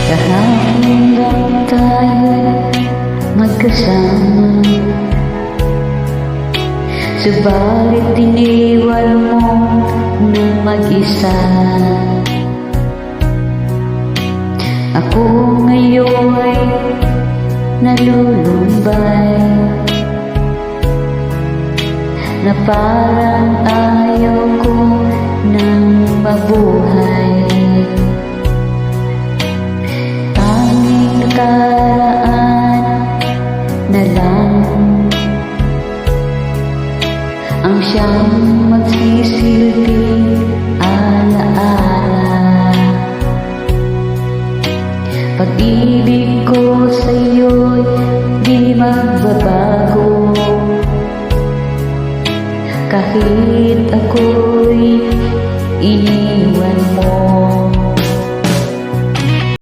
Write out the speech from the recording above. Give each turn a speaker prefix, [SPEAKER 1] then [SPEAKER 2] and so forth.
[SPEAKER 1] Kahapon lang tayo magkasama, subalit iniwan mo ng mag-isa. Ako ngayon ay nalulumbay, na parang ayaw ko nang mabuhay. Tanging nakaraan na lang ang siyang magsisilbing alaala. Pag-ibig ko sa'yo'y di magbabago, kahit ako'y iniwan mo.